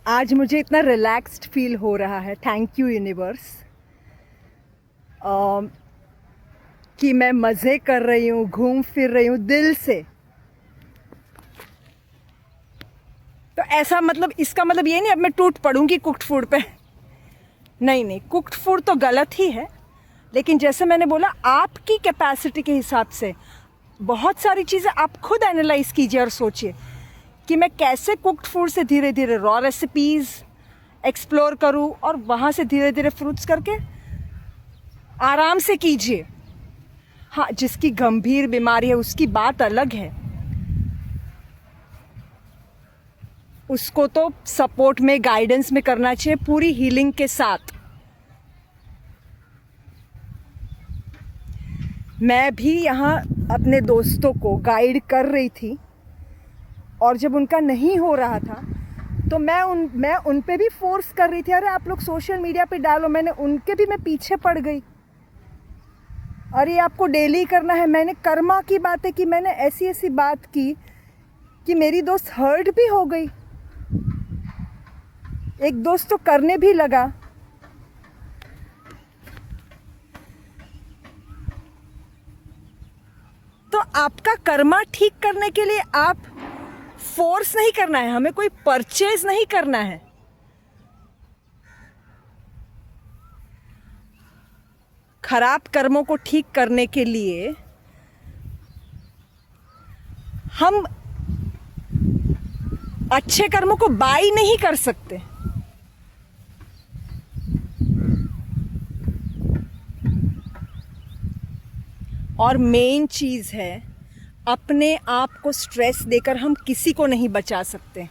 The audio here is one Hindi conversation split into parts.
आज मुझे इतना रिलैक्स्ड फील हो रहा है। थैंक यू यूनिवर्स कि मैं मज़े कर रही हूँ, घूम फिर रही हूँ दिल से। तो ऐसा मतलब, इसका मतलब ये नहीं अब मैं टूट पड़ूंगी कुक्ड फूड पे। नहीं नहीं, कुक्ड फूड तो गलत ही है, लेकिन जैसे मैंने बोला आपकी कैपेसिटी के हिसाब से बहुत सारी चीज़ें आप खुद एनालाइज कीजिए और सोचिए कि मैं कैसे कुक्ड फूड से धीरे धीरे रॉ रेसिपीज़ एक्सप्लोर करूं और वहाँ से धीरे धीरे फ्रूट्स करके आराम से कीजिए। हाँ, जिसकी गंभीर बीमारी है उसकी बात अलग है, उसको तो सपोर्ट में, गाइडेंस में करना चाहिए पूरी हीलिंग के साथ। मैं भी यहाँ अपने दोस्तों को गाइड कर रही थी और जब उनका नहीं हो रहा था तो मैं उन पे भी फोर्स कर रही थी, अरे आप लोग सोशल मीडिया पे डालो। मैं पीछे पड़ गई। अरे आपको डेली करना है। मैंने कर्मा की बातें की, मैंने ऐसी ऐसी बात की कि मेरी दोस्त हर्ट भी हो गई। एक दोस्त तो करने भी लगा। तो आपका कर्मा ठीक करने के लिए आप फोर्स नहीं करना है, हमें कोई परचेज नहीं करना है। खराब कर्मों को ठीक करने के लिए हम अच्छे कर्मों को बाय नहीं कर सकते। और मेन चीज़ है, अपने आप को स्ट्रेस देकर हम किसी को नहीं बचा सकते।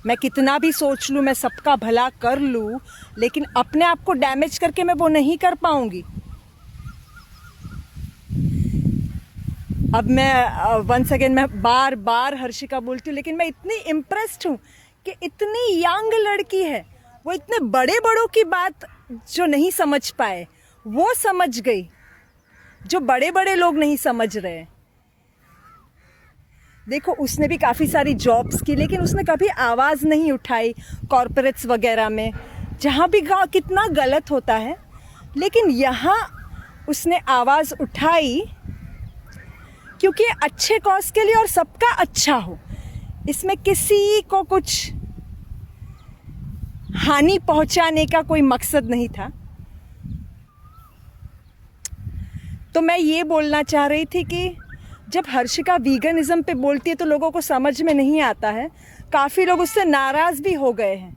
मैं कितना भी सोच लूँ, मैं सबका भला कर लूँ, लेकिन अपने आप को डैमेज करके मैं वो नहीं कर पाऊंगी। अब मैं वंस अगेन मैं बार बार हर्षिका बोलती हूँ, लेकिन मैं इतनी इम्प्रेस्ड हूँ कि इतनी यंग लड़की है, वो इतने बड़े बड़ों की बात जो नहीं समझ पाए वो समझ गई, जो बड़े बड़े लोग नहीं समझ रहे। देखो, उसने भी काफ़ी सारी जॉब्स की, लेकिन उसने कभी आवाज़ नहीं उठाई कॉरपोरेट्स वगैरह में, जहाँ भी कितना गलत होता है। लेकिन यहाँ उसने आवाज़ उठाई क्योंकि अच्छे कॉज के लिए और सबका अच्छा हो, इसमें किसी को कुछ हानि पहुंचाने का कोई मकसद नहीं था। तो मैं ये बोलना चाह रही थी कि जब हर्षिका वीगनिज्म पे बोलती है तो लोगों को समझ में नहीं आता है। काफ़ी लोग उससे नाराज़ भी हो गए हैं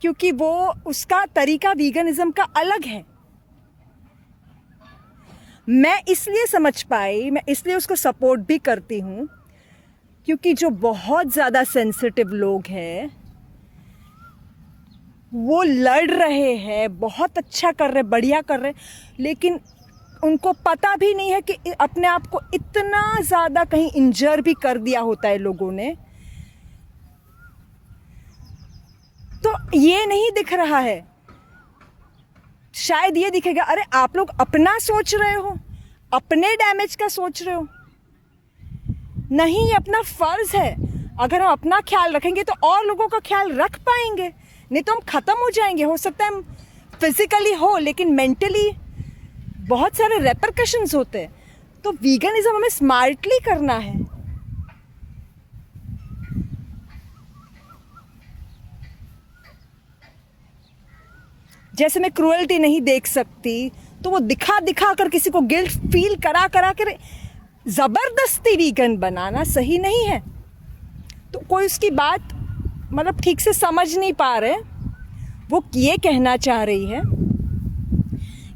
क्योंकि वो, उसका तरीका वीगनिज्म का अलग है। मैं इसलिए समझ पाई, मैं इसलिए उसको सपोर्ट भी करती हूँ क्योंकि जो बहुत ज़्यादा सेंसिटिव लोग हैं वो लड़ रहे हैं, बहुत अच्छा कर रहे, बढ़िया कर रहे, लेकिन उनको पता भी नहीं है कि अपने आप को इतना ज़्यादा कहीं इंजर भी कर दिया होता है लोगों ने। तो ये नहीं दिख रहा है, शायद ये दिखेगा, अरे आप लोग अपना सोच रहे हो, अपने डैमेज का सोच रहे हो। नहीं, अपना फर्ज है। अगर हम अपना ख्याल रखेंगे तो और लोगों का ख्याल रख पाएंगे, नहीं तो हम ख़त्म हो जाएंगे। हो सकता है हम फिजिकली हो, लेकिन मेंटली बहुत सारे रेपरकशंस होते हैं। तो वीगनिज्म हमें स्मार्टली करना है। जैसे मैं क्रूएल्टी नहीं देख सकती, तो वो दिखा दिखा कर किसी को गिल्ट फील करा करा कर ज़बरदस्ती वीगन बनाना सही नहीं है। तो कोई उसकी बात मतलब ठीक से समझ नहीं पा रहे। वो ये कहना चाह रही है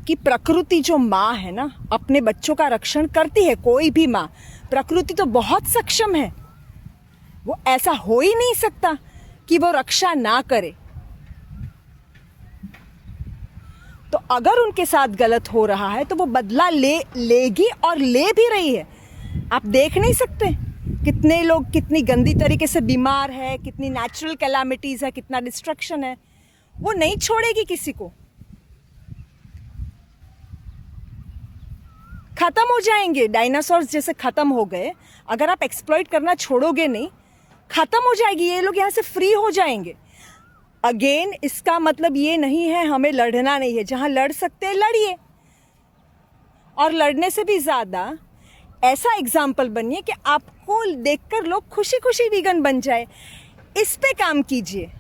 कि प्रकृति जो माँ है ना, अपने बच्चों का रक्षण करती है। कोई भी माँ, प्रकृति तो बहुत सक्षम है, वो ऐसा हो ही नहीं सकता कि वो रक्षा ना करे। तो अगर उनके साथ गलत हो रहा है तो वो बदला लेगी और ले भी रही है। आप देख नहीं सकते कितने लोग कितनी गंदी तरीके से बीमार है, कितनी नेचुरल कैलामिटीज है, कितना डिस्ट्रक्शन है। वो नहीं छोड़ेगी किसी को। खत्म हो जाएंगे, डायनासोर्स जैसे खत्म हो गए। अगर आप एक्सप्लॉइट करना छोड़ोगे नहीं खत्म हो जाएगी, ये लोग यहाँ से फ्री हो जाएंगे। अगेन इसका मतलब ये नहीं है हमें लड़ना नहीं है, जहाँ लड़ सकते हैं लड़िए, और लड़ने से भी ज़्यादा ऐसा एग्जाम्पल बनिए कि आपको देखकर लोग खुशी खुशी वीगन बन जाए। इस पे काम कीजिए।